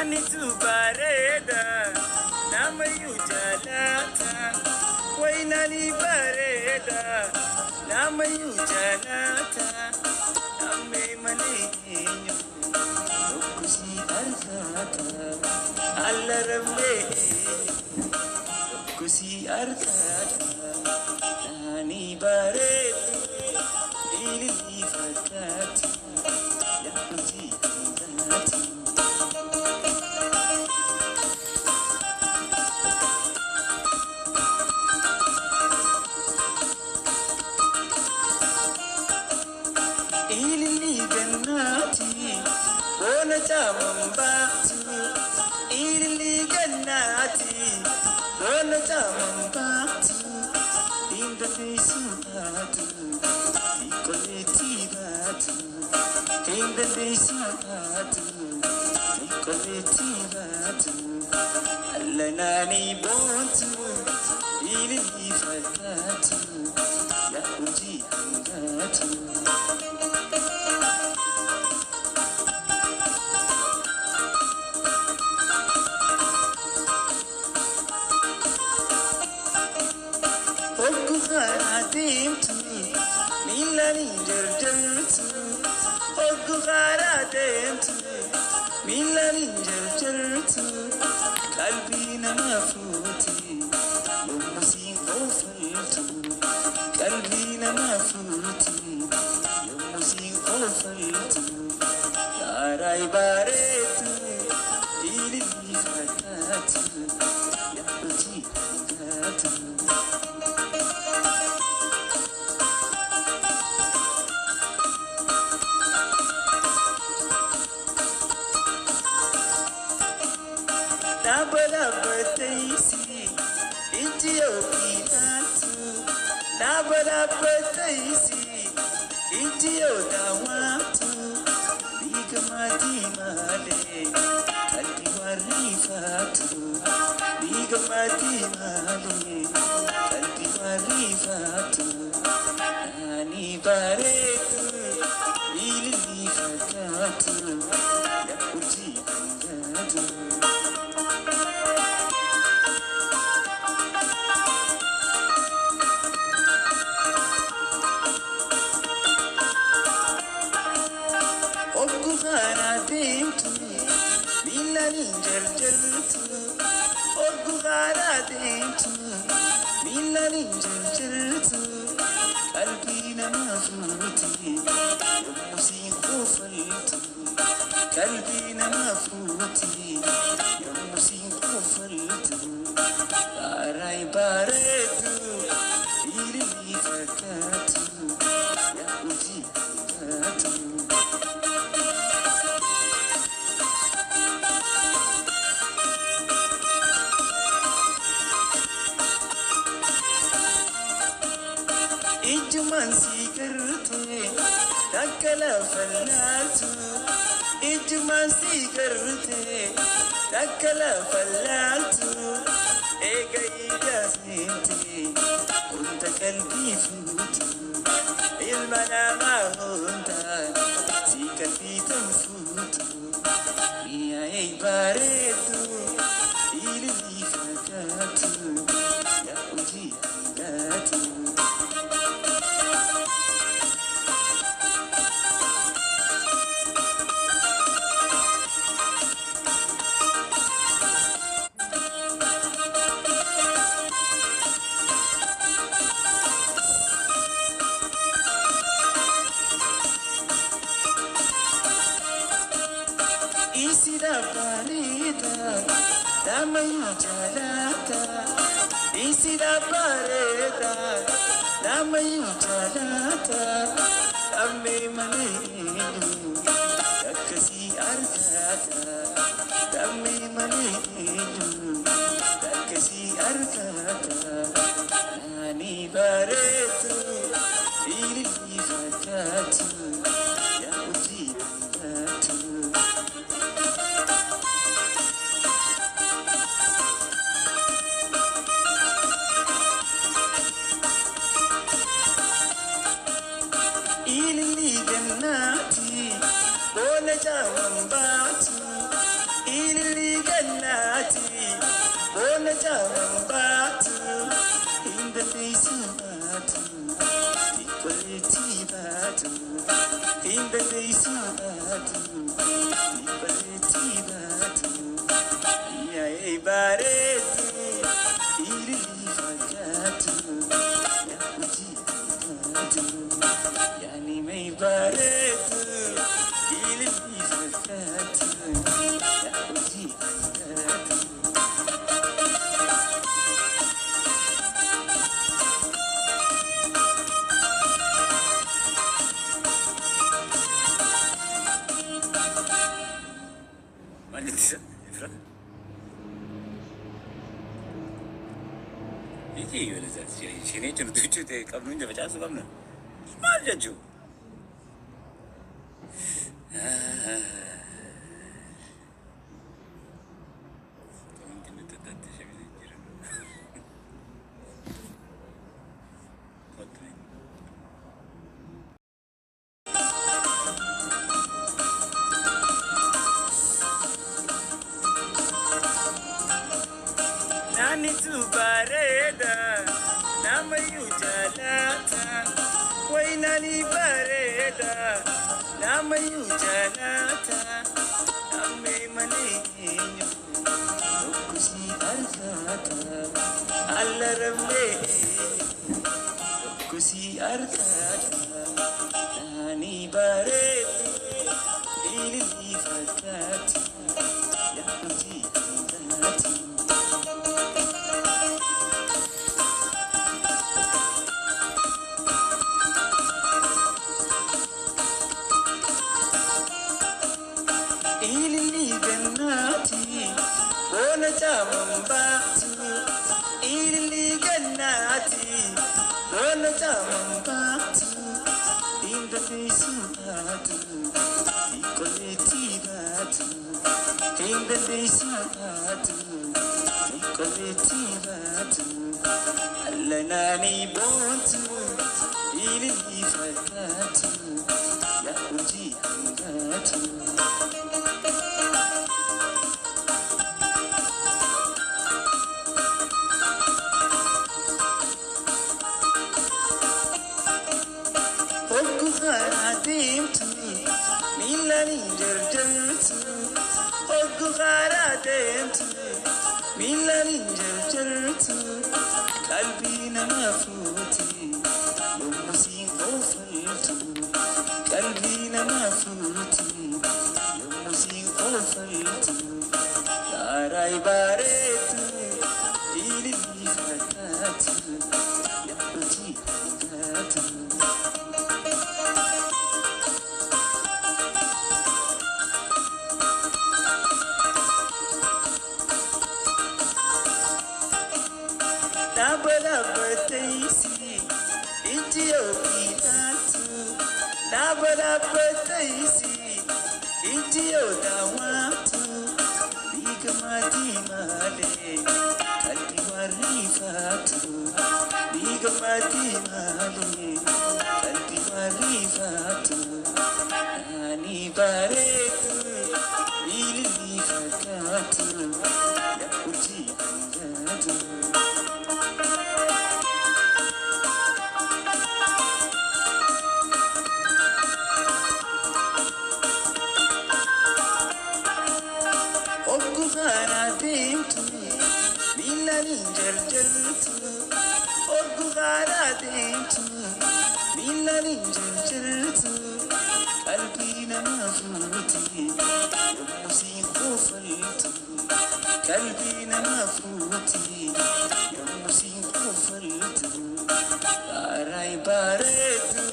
Ani tu bareda, nama yu jalata. Wainani bareda, nama yu jalata. Name maninyo, kusi arthata. Allah ramme, kusi arthata. Nani bareda, dili fatata. Ya kusi arthata. Ilili gannati, bona jamambatu. Ilili gannati, bona jamambatu. Inda desatu, ikoleti batu. Inda desatu, ikoleti batu. Alla nani bontu, ilili fatatu. Ya uji hangatu. Ademtu, milani jarjartu. Ogu ademtu, milani jarjartu. Kalbi na mafuti, yumusi ofaltu. Kalbi na mafuti, yumusi ofaltu. Yarai baretu, ili fatatu. Yakuti fatatu. Nabala bataisi, Ethiopia. Nabala bataisi, Ethiopia. Biga mati male, kalbi warifatu. Biga mati male, kalbi warifatu. Nani baretu, ilili fatatu. Ya uji hangatu. Ademtu, milani jarjartu. Ogu ademtu, milani jarjartu. Kalbi na mafuti, yumusi ofaltu. Kalbi na mafuti, yumusi ofaltu. Arai baretu, ilili fatatu. Ya uji hangatu. Ijuman sigarte, takala falatu. Ijuman sigarte, takala falatu. Ega ida sente, kunta kalbi futu. Ilmana mahunta, si kalbi tanfutu. Iya baretu, ilili fatatu. Ya uji hangatu. Isida barida, nama yu jalata. Isida barida, nama yu jalata. Amme maneju, takasi arthata. Amme maneju, takasi arthata. Nani baretu, ilili fatatu. Ya uji hangatu. Ilili gannati, bona jamambatu. Ilili bona jaman batu inda desi batu equality batu inda desi batu equality batu ya ibareti ili fakatu ya uji batu yani mai bareti ili fakatu ya uji batu. 이게 이거는 진짜 좀 늦게 까먹는 데 자수 없나? 말려줘. Nani tu bareda, namayu jalata. Wai nani bareda, namayu jalata. Namme maneyo, kusi arthata. Allaramme, kusi arthata. Nani bareda, ili fakati. Ya kuji fakati. Ili ganati, bona jaman batu. Ili ganati, bona jaman batu. Inda desi batu, equality batu. Inda desi batu, equality batu. Alla nani bontu, ili fakatu. Ya uji batu. Ogu kharatemtu, milani jarjartu. Ogu kharatemtu, milani jarjartu. Kalbi na mafuti, yumusi qofaltu. Kalbi na mafuti, yumusi qofaltu. Yarai baretu, ili fakatu. Ya uji fakatu. Nabala bataisi, Ethiopia. Nabala bataisi, Ethiopia. Bigamati male, kalbi warifatu. Bigamati male, kalbi warifatu. Nani baretu, ili fakatu. Ya uji fakatu. Ogu kharatemtu, milani jarjartu. Ogu kharatemtu, milani jarjartu. Kalbi na mafuti, yumusi qofaltu. Kalbi na mafuti, yumusi qofaltu. Yarai baretu,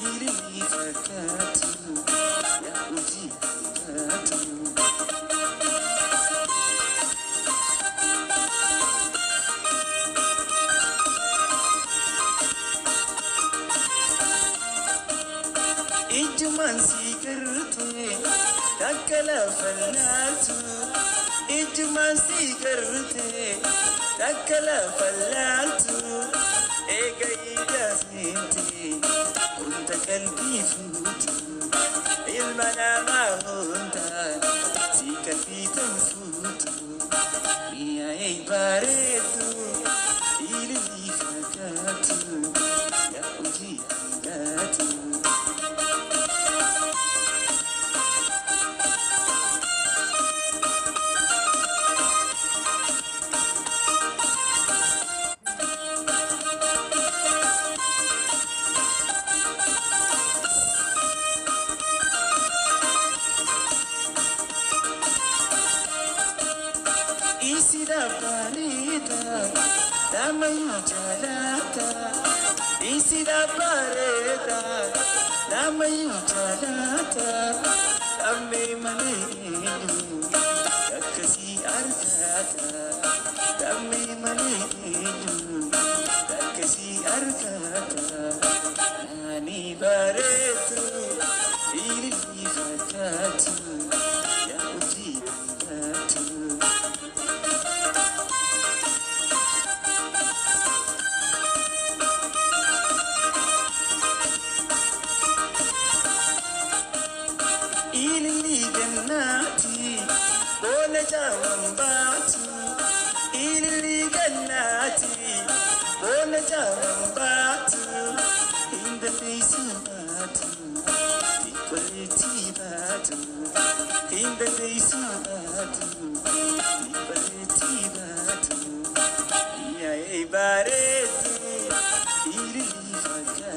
ili fakatu. Ya uji fakatu. Ijuman sigarte, takala falatu. Ijuman sigarte, takala falatu. Ega ijasniti, kunta kalbi futu. Ilmana mahunta, si kalbi tanfutu. Iya bareedu ililii fakkaatu yaa hojii hangaatu. Isida barida, damayu jalata. Isida barida, damayu jalata. Amme mane, yakasi arkata. Amme mane, yakasi arkata. Nani baretu, ilili fakatu, ya uji angatu. Ilili gannati, bola jawan batu. Ilili gannati, bola jawan batu. Inda desi batu, ikwaliti batu. Inda desi batu, ikwaliti batu. Ya baretu, ilili fakatu.